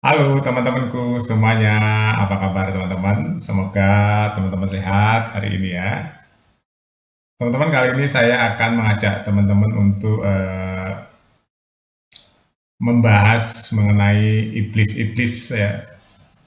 Halo teman-temanku semuanya, apa kabar teman-teman? Semoga teman-teman sehat hari ini ya. Teman-teman, kali ini saya akan mengajak teman-teman untuk membahas mengenai iblis-iblis ya,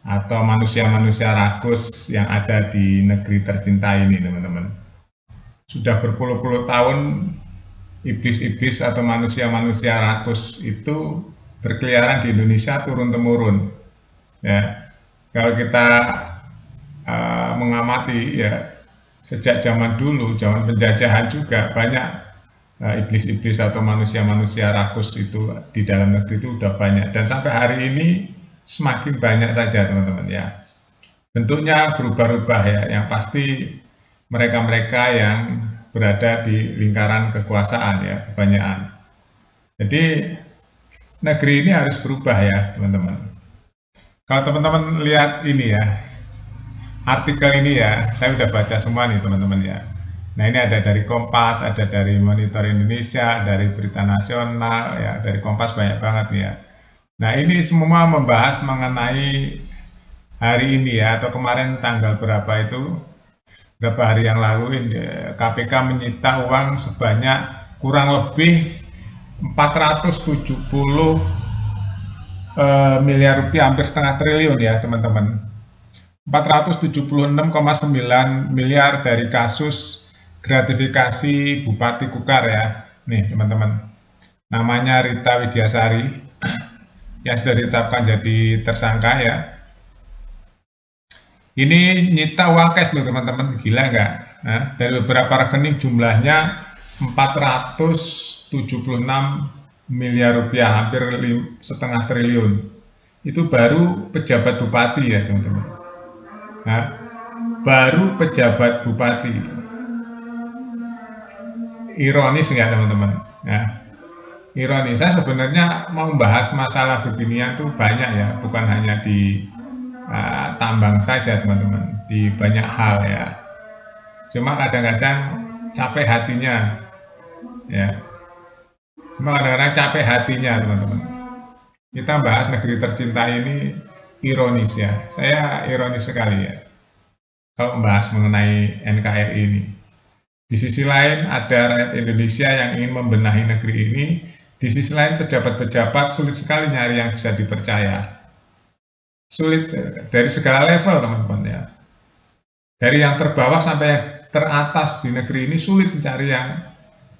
atau manusia-manusia rakus yang ada di negeri tercinta ini teman-teman. Sudah berpuluh-puluh tahun iblis-iblis atau manusia-manusia rakus itu berkeliaran di Indonesia turun-temurun ya. Kalau kita mengamati ya, sejak zaman dulu, zaman penjajahan juga banyak iblis-iblis atau manusia-manusia rakus itu di dalam negeri itu udah banyak, dan sampai hari ini semakin banyak saja teman-teman ya. Bentuknya berubah-ubah ya, yang pasti mereka-mereka yang berada di lingkaran kekuasaan ya kebanyakan. Jadi negeri ini harus berubah ya teman-teman. Kalau teman-teman lihat ini ya, artikel ini ya, saya udah baca semua nih teman-teman ya. Nah, ini ada dari Kompas, ada dari Monitor Indonesia, dari Berita Nasional ya, dari Kompas banyak banget nih ya. Nah, ini semua membahas mengenai hari ini ya, atau kemarin tanggal berapa itu, berapa hari yang lalu ini, KPK menyita uang sebanyak kurang lebih 470 miliar rupiah, hampir setengah triliun ya teman-teman. 476,9 miliar dari kasus gratifikasi Bupati Kukar ya. Nih teman-teman, namanya Rita Widyasari yang sudah ditetapkan jadi tersangka ya. Ini nyita uang cash loh teman-teman, gila nggak? Nah, dari beberapa rekening jumlahnya 476 miliar rupiah, hampir setengah triliun. Itu baru pejabat bupati ya teman-teman. Nah, baru pejabat bupati. Ironis nggak teman-teman? Nah, ironis. Saya sebenarnya mau membahas masalah beginian tuh banyak ya, bukan hanya di tambang saja teman-teman, di banyak hal ya. Cuma kadang-kadang capek hatinya ya. Cuma kadang-kadang capek hatinya teman-teman. Kita bahas negeri tercinta ini ironis ya. Saya ironis sekali ya kalau membahas mengenai NKRI ini. Di sisi lain ada rakyat Indonesia yang ingin membenahi negeri ini. Di sisi lain pejabat-pejabat sulit sekali nyari yang bisa dipercaya. Sulit dari segala level teman-teman ya. Dari yang terbawah sampai yang teratas di negeri ini sulit mencari yang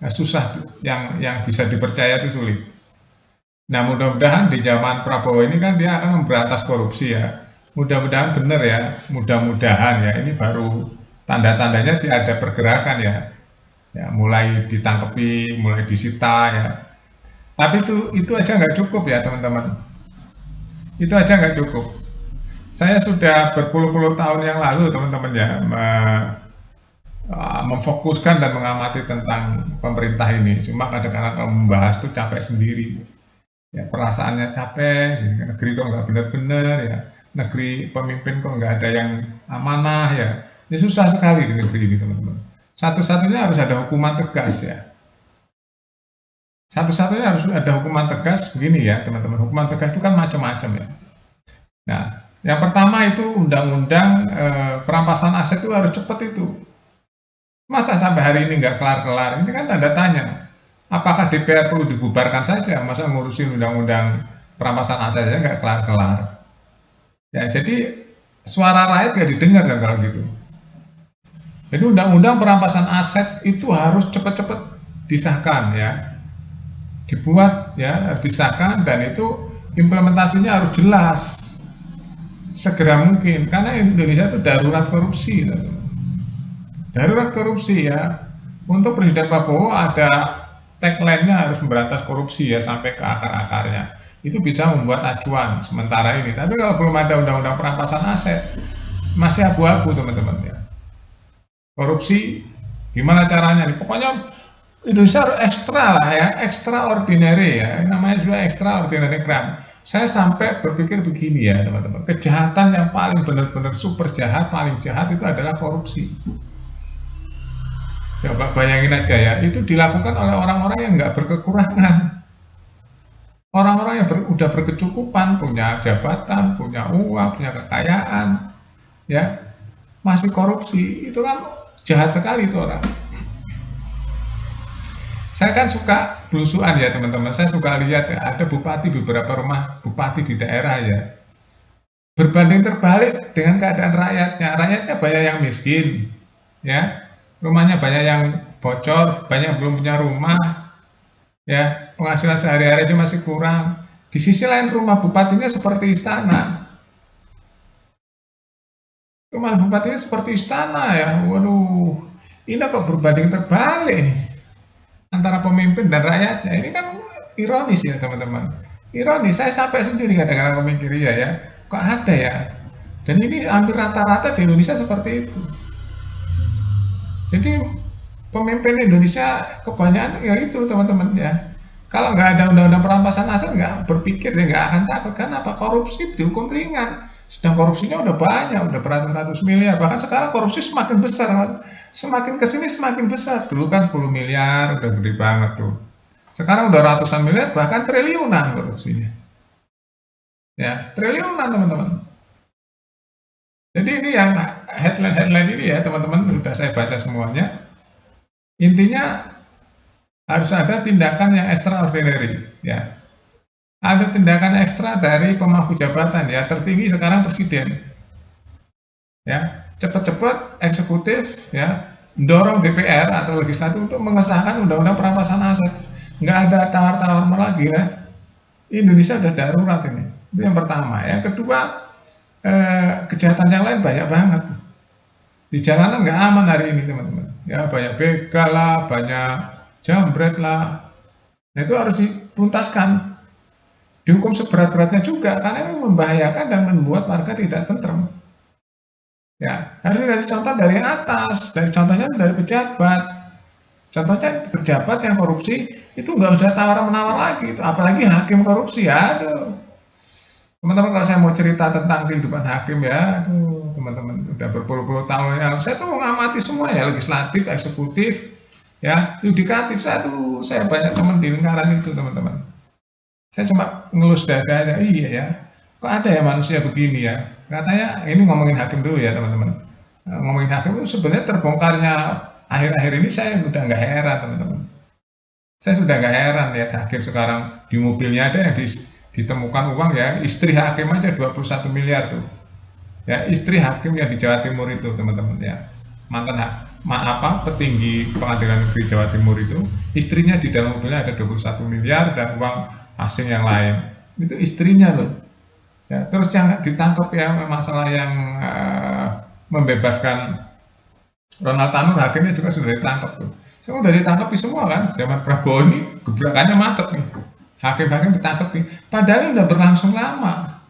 susah, yang bisa dipercaya itu sulit. Nah, mudah-mudahan di zaman Prabowo ini kan dia akan memberantas korupsi ya. Mudah-mudahan benar ya, mudah-mudahan ya. Ini baru tanda-tandanya sih ada pergerakan ya. Ya, mulai ditangkepi, mulai disita ya. Tapi itu aja nggak cukup ya teman-teman. Itu aja nggak cukup. Saya sudah berpuluh-puluh tahun yang lalu teman-teman ya memfokuskan dan mengamati tentang pemerintah ini. Cuma kadang-kadang kalau membahas tuh capek sendiri. Ya, perasaannya capek, negeri kok nggak benar-benar ya. Negeri pemimpin kok nggak ada yang amanah ya. Ini susah sekali di negeri ini teman-teman. Satu-satunya harus ada hukuman tegas ya. Satu-satunya harus ada hukuman tegas begini ya teman-teman. Hukuman tegas itu kan macam-macam ya. Nah, yang pertama itu undang-undang perampasan aset itu harus cepat itu. Masa sampai hari ini nggak kelar-kelar? Ini kan tanda tanya. Apakah DPR perlu dibubarkan saja? Masa ngurusin undang-undang perampasan aset saja nggak kelar-kelar? Ya, jadi suara rakyat nggak didengar kan kalau gitu. Jadi undang-undang perampasan aset itu harus cepat-cepat disahkan ya, dibuat ya, disahkan, dan itu implementasinya harus jelas segera mungkin karena Indonesia itu darurat korupsi. Darurat korupsi ya. Untuk Presiden Prabowo ada tagline-nya harus memberantas korupsi ya sampai ke akar-akarnya. Itu bisa membuat acuan sementara ini. Tapi kalau belum ada undang-undang perampasan aset, masih abu-abu teman-teman ya. Korupsi gimana caranya nih? Pokoknya Indonesia harus ekstra lah ya, extraordinary ya. Namanya juga extraordinary crime. Saya sampai berpikir begini ya teman-teman. Kejahatan yang paling benar-benar super jahat, paling jahat itu adalah korupsi. Coba bayangin aja ya, itu dilakukan oleh orang-orang yang nggak berkekurangan. Orang-orang yang udah berkecukupan, punya jabatan, punya uang, punya kekayaan, ya masih korupsi, itu kan jahat sekali itu orang. Saya kan suka belusuan ya teman-teman, saya suka lihat ya, ada bupati, beberapa rumah bupati di daerah ya, berbanding terbalik dengan keadaan rakyatnya. Rakyatnya banyak yang miskin, ya, rumahnya banyak yang bocor, banyak yang belum punya rumah, ya, penghasilan sehari-hari aja masih kurang. Di sisi lain rumah bupatinya seperti istana, rumah bupatinya seperti istana ya, waduh, ini kok berbanding terbalik nih antara pemimpin dan rakyatnya. Ini kan ironis ya teman-teman, ironis. Saya sampai sendiri kadang-kadang memikir ya, kok ada ya, dan ini hampir rata-rata di Indonesia seperti itu. Jadi pemimpin Indonesia kebanyakan ya itu teman-teman ya. Kalau nggak ada undang-undang perampasan aset nggak berpikir ya nggak akan takut, karena apa? Korupsi dihukum ringan. Sedang korupsinya udah banyak, udah beratus-ratus miliar. Bahkan sekarang korupsi semakin besar, semakin kesini semakin besar. Dulu kan 10 miliar udah gede banget tuh. Sekarang udah ratusan miliar, bahkan triliunan korupsinya. Ya, triliunan teman-teman. Jadi ini yang headline-headline ini ya teman-teman sudah saya baca semuanya. Intinya harus ada tindakan yang extraordinary ya. Ada tindakan ekstra dari pemangku jabatan ya, tertinggi sekarang presiden. Ya, cepat-cepat eksekutif ya, dorong DPR atau legislatif untuk mengesahkan undang-undang perampasan aset. Nggak ada tawar-tawar lagi ya. Indonesia udah darurat ini. Itu yang pertama. Yang kedua, kejahatan yang lain banyak banget. Di jalanan nggak aman hari ini teman-teman. Ya banyak begal lah, banyak jambret lah. Nah itu harus dituntaskan. Dihukum seberat-beratnya juga karena ini membahayakan dan membuat warga tidak tentrem. Ya, harus dikasih contoh dari atas, dari contohnya dari pejabat. Contohnya pejabat yang korupsi itu nggak usah tawar-menawar lagi, itu apalagi hakim korupsi. Aduh, teman-teman kalau saya mau cerita tentang kehidupan hakim ya, aduh, teman-teman udah berpuluh-puluh tahun yang saya tuh mengamati semua ya, legislatif, eksekutif, ya, yudikatif. Saya banyak teman di lingkaran itu teman-teman. Saya cuma ngelus dada aja, iya ya, kok ada ya manusia begini ya. Katanya ini ngomongin hakim dulu ya teman-teman. Ngomongin hakim itu sebenarnya terbongkarnya akhir-akhir ini saya udah nggak heran teman-teman. Saya sudah nggak heran lihat hakim sekarang di mobilnya ada yang ditemukan uang ya, istri hakim aja 21 miliar tuh. Ya, istri hakim yang di Jawa Timur itu teman-teman ya. Mantan petinggi pengadilan negeri Jawa Timur itu, istrinya di dalam mobilnya ada 21 miliar dan uang asing yang lain. Itu istrinya loh. Ya, terus yang ditangkap ya masalah yang membebaskan Ronald Tanur, hakimnya juga sudah ditangkap tuh. Semua sudah ditangkapi semua kan. Zaman Prabowo ini gebrakannya mantep nih. Hakim-hakim ditangkap nih. Padahal udah berlangsung lama.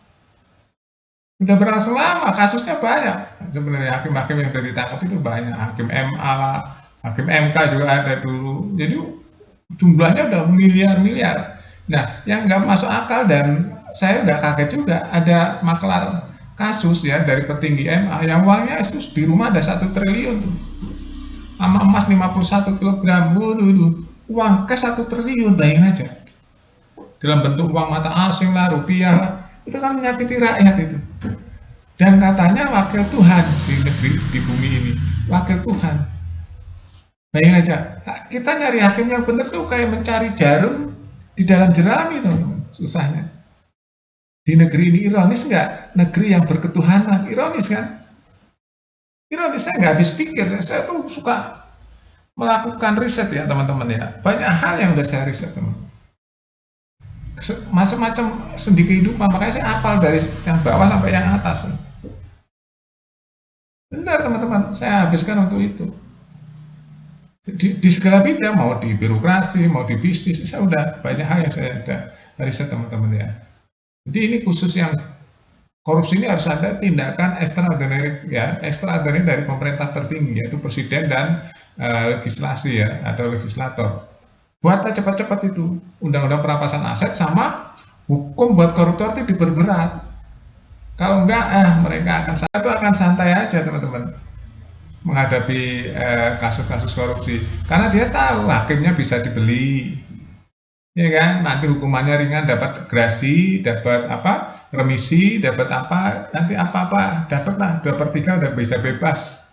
Udah berlangsung lama, kasusnya banyak. Sebenarnya hakim-hakim yang sudah ditangkap itu banyak. Hakim MA lah, hakim MK juga ada dulu. Jadi jumlahnya udah miliar-miliar. Nah, yang nggak masuk akal dan saya nggak kaget juga ada maklar kasus ya dari petinggi MA yang uangnya itu di rumah ada 1 triliun tuh. Sama emas 51 kilogram. Waduh, uang cash 1 triliun, bayangin aja. Dalam bentuk uang mata asing lah, rupiah lah. Itu kan menyakiti rakyat itu. Dan katanya wakil Tuhan di negeri, di bumi ini. Wakil Tuhan. Bayangin aja, kita nyari hakim yang benar tuh kayak mencari jarum di dalam jerami tuh, susahnya. Di negeri ini ironis nggak? Negeri yang berketuhanan, ironis kan? Ironis, saya nggak habis pikir, saya tuh suka melakukan riset ya teman-teman ya. Banyak hal yang udah saya riset teman. Macam-macam sendi kehidupan, makanya saya hafal dari yang bawah sampai yang atas. Benar teman-teman, saya habiskan untuk itu. Di segala bidang, mau di birokrasi, mau di bisnis, saya udah banyak hal yang saya udah riset teman-teman ya. Jadi ini khusus yang korupsi ini harus ada tindakan extraordinary ya, extraordinary dari pemerintah tertinggi yaitu presiden dan legislasi ya atau legislator. Buatlah cepat-cepat itu undang-undang perampasan aset sama hukum buat koruptor itu diperberat. Kalau enggak, mereka akan santai aja teman-teman menghadapi kasus-kasus korupsi karena dia tahu hakimnya bisa dibeli, ya kan? Nanti hukumannya ringan, dapat grasi, dapat apa? Remisi, dapat apa? Nanti apa-apa, dapatlah 2/3 udah bisa bebas.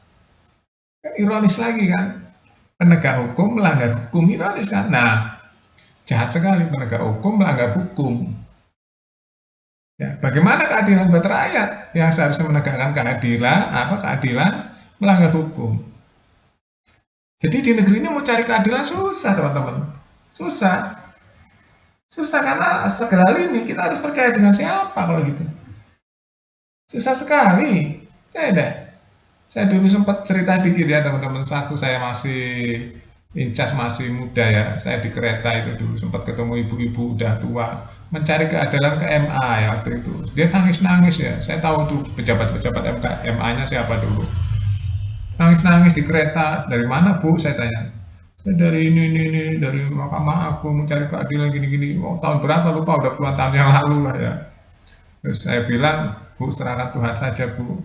Kan ironis lagi kan? Penegak hukum melanggar hukum, ironis kan? Nah, jahat sekali penegak hukum melanggar hukum. Ya, bagaimana keadilan buat rakyat yang seharusnya menegakkan keadilan, keadilan melanggar hukum. Jadi di negeri ini mau cari keadilan susah, teman-teman. Susah. Susah karena segala lini kita harus percaya dengan siapa kalau gitu. Susah sekali. Saya dulu sempat cerita dikit ya teman-teman. Satu saya masih incas masih muda ya. Saya di kereta itu dulu sempat ketemu ibu-ibu udah tua mencari keadilan ke MA ya waktu itu. Dia nangis-nangis ya. Saya tahu tuh pejabat-pejabat MA-nya siapa dulu. Nangis-nangis di kereta. Dari mana Bu? Saya tanya. Saya dari ini, dari mahkamah aku mencari keadilan gini-gini. Oh, tahun berapa lupa, udah puluhan tahun yang lalu lah ya. Terus saya bilang, Bu, serahkan Tuhan saja, Bu.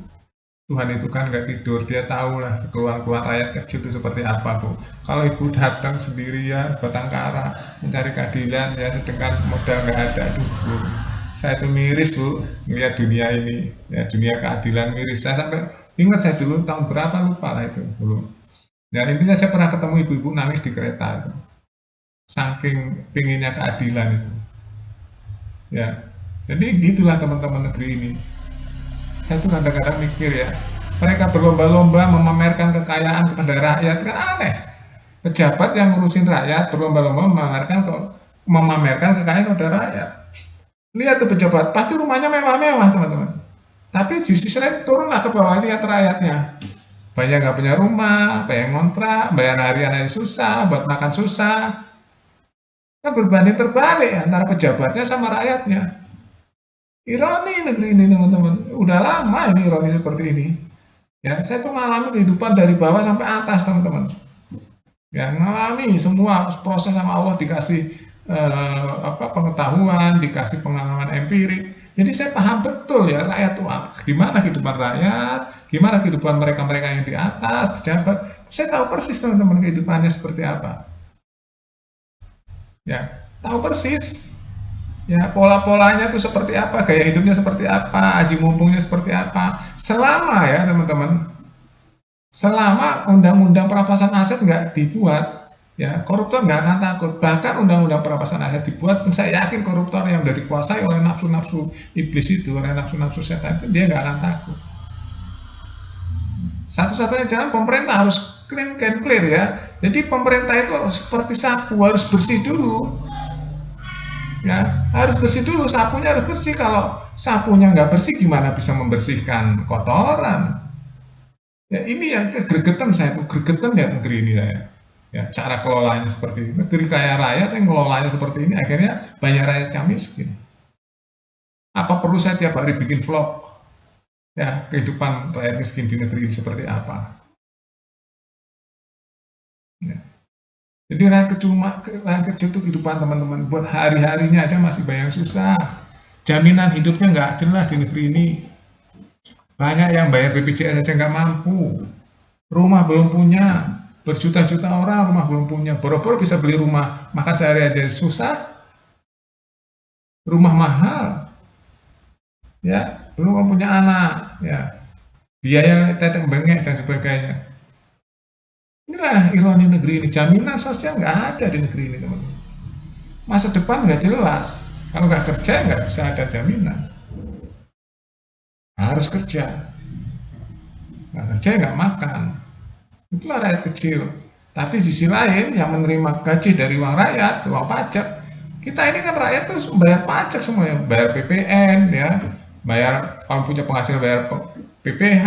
Tuhan itu kan nggak tidur, dia tahu lah keluhan-keluhan rakyat kecil itu seperti apa, Bu. Kalau Ibu datang sendirian, batang kara, mencari keadilan, ya sedangkan modal nggak ada, aduh, Bu. Saya tuh miris, Bu, melihat dunia ini, ya dunia keadilan miris. Saya sampai ingat saya dulu tahun berapa lupa lah itu dulu. Dan intinya saya pernah ketemu ibu-ibu nangis di kereta itu. Saking pinginnya keadilan itu. Ya. Jadi gitulah teman-teman negeri ini. Saya tuh kadang-kadang mikir ya, mereka berlomba-lomba memamerkan kekayaan kepada rakyat kan aneh. Pejabat yang ngurusin rakyat berlomba-lomba memamerkan kekayaan kepada rakyat. Lihat tuh pejabat, pasti rumahnya mewah-mewah teman-teman. Tapi di sisi lain turunlah ke bawah lihat rakyatnya. Banyak nggak punya rumah, banyak ngontrak, bayar harian aja susah, buat makan susah. Kan berbanding terbalik antara pejabatnya sama rakyatnya. Ironi negeri ini teman-teman. Udah lama ini ironi seperti ini. Ya, saya tuh mengalami kehidupan dari bawah sampai atas teman-teman. Ya, mengalami semua proses sama Allah dikasih pengetahuan, dikasih pengalaman empirik. Jadi saya paham betul ya rakyat itu gimana kehidupan rakyat, gimana kehidupan mereka-mereka yang di atas, pejabat. Saya tahu persis teman-teman kehidupannya seperti apa. Ya, tahu persis. Ya, pola-polanya itu seperti apa, gaya hidupnya seperti apa, aji mumpungnya seperti apa. Selama ya teman-teman, selama undang-undang perampasan aset nggak dibuat, ya koruptor nggak akan takut. Bahkan undang-undang perampasan aset dibuat, pun saya yakin koruptor yang udah dikuasai oleh nafsu-nafsu iblis itu, oleh nafsu-nafsu setan itu, dia nggak akan takut. Satu-satunya jalan pemerintah harus clean and clear ya. Jadi pemerintah itu seperti sapu, harus bersih dulu. Ya, harus bersih dulu, sapunya harus bersih. Kalau sapunya nggak bersih, gimana bisa membersihkan kotoran? Ya, ini yang gregetan saya tuh, gregetan ya negeri ini ya. Ya, cara kelolanya seperti ini. Negeri kaya raya yang ngelolanya seperti ini, akhirnya banyak rakyat yang miskin. Apa perlu saya tiap hari bikin vlog? Ya, kehidupan rakyat miskin di negeri ini seperti apa? Ya. Jadi rakyat kecil itu kehidupan teman-teman. Buat hari-harinya aja masih banyak susah. Jaminan hidupnya nggak jelas di negeri ini. Banyak yang bayar BPJS aja nggak mampu. Rumah belum punya. Berjuta-juta orang rumah belum punya. Boro-boro bisa beli rumah. Makan sehari aja susah. Rumah mahal. Ya, belum punya anak. Ya, biaya tetek bengek dan sebagainya. Inilah ironi negeri ini. Jaminan sosial nggak ada di negeri ini, teman-teman. Masa depan nggak jelas. Kalau nggak kerja nggak bisa ada jaminan. Harus kerja. Nggak kerja nggak makan. Itulah rakyat kecil. Tapi di sisi lain yang menerima gaji dari uang rakyat, uang pajak, kita ini kan rakyat tuh bayar pajak semuanya, bayar PPN ya, bayar kalau punya penghasilan bayar PPH,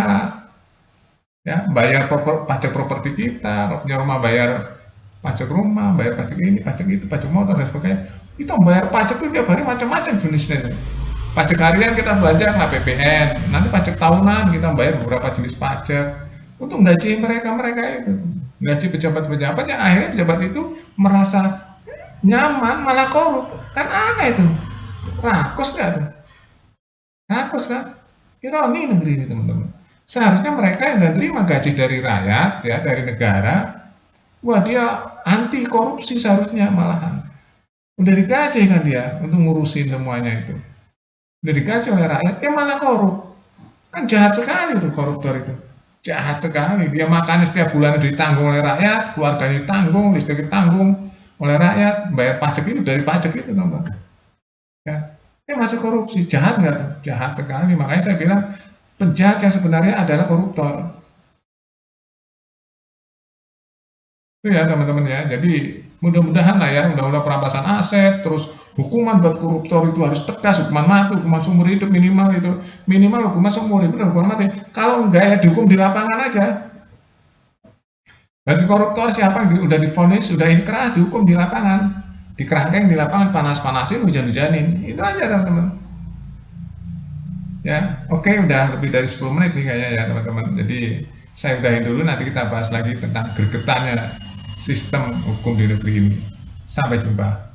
ya, bayar pajak properti kita, kalau punya rumah bayar pajak rumah, bayar pajak ini, pajak itu, pajak motor dan sebagainya. Kita bayar pajak tuh tiap hari macam-macam jenisnya. Pajak harian kita belanja kena PPN, nanti pajak tahunan kita bayar beberapa jenis pajak untuk gaji mereka-mereka itu, gaji pejabat-pejabat yang akhirnya pejabat itu merasa nyaman malah korup, kan aneh itu, rakos nggak tuh, rakos kan, ironi negeri ini teman-teman. Seharusnya mereka yang nggak terima gaji dari rakyat ya dari negara, wah dia anti korupsi seharusnya malahan. Udah digaji kan dia untuk ngurusin semuanya itu. Udah digaji oleh rakyat, dia malah korup. Kan jahat sekali tuh koruptor itu. Jahat sekali. Dia makannya setiap bulan ditanggung oleh rakyat, keluarganya ditanggung, listrik ditanggung oleh rakyat, bayar pajak itu dari pajak itu, teman. Ya, dia masih korupsi. Jahat nggak tuh? Jahat sekali. Makanya saya bilang penjahat yang sebenarnya adalah koruptor. Itu ya teman-teman ya. Jadi mudah-mudahan lah ya undang-undang perampasan aset, terus hukuman buat koruptor itu harus tegas, hukuman mati, hukuman seumur hidup minimal itu, minimal hukuman seumur hidup dan hukuman mati. Kalau enggak ya dihukum di lapangan aja. Bagi koruptor siapa yang udah divonis, sudah inkrah, dihukum di lapangan, dikerangkeng di lapangan, panas-panasin, hujan-hujanin, itu aja teman-teman. Ya, oke, udah lebih dari 10 menit nih kayaknya ya teman-teman. Jadi saya udahin dulu, nanti kita bahas lagi tentang gregetannya sistem hukum di negeri ini. Sampai jumpa.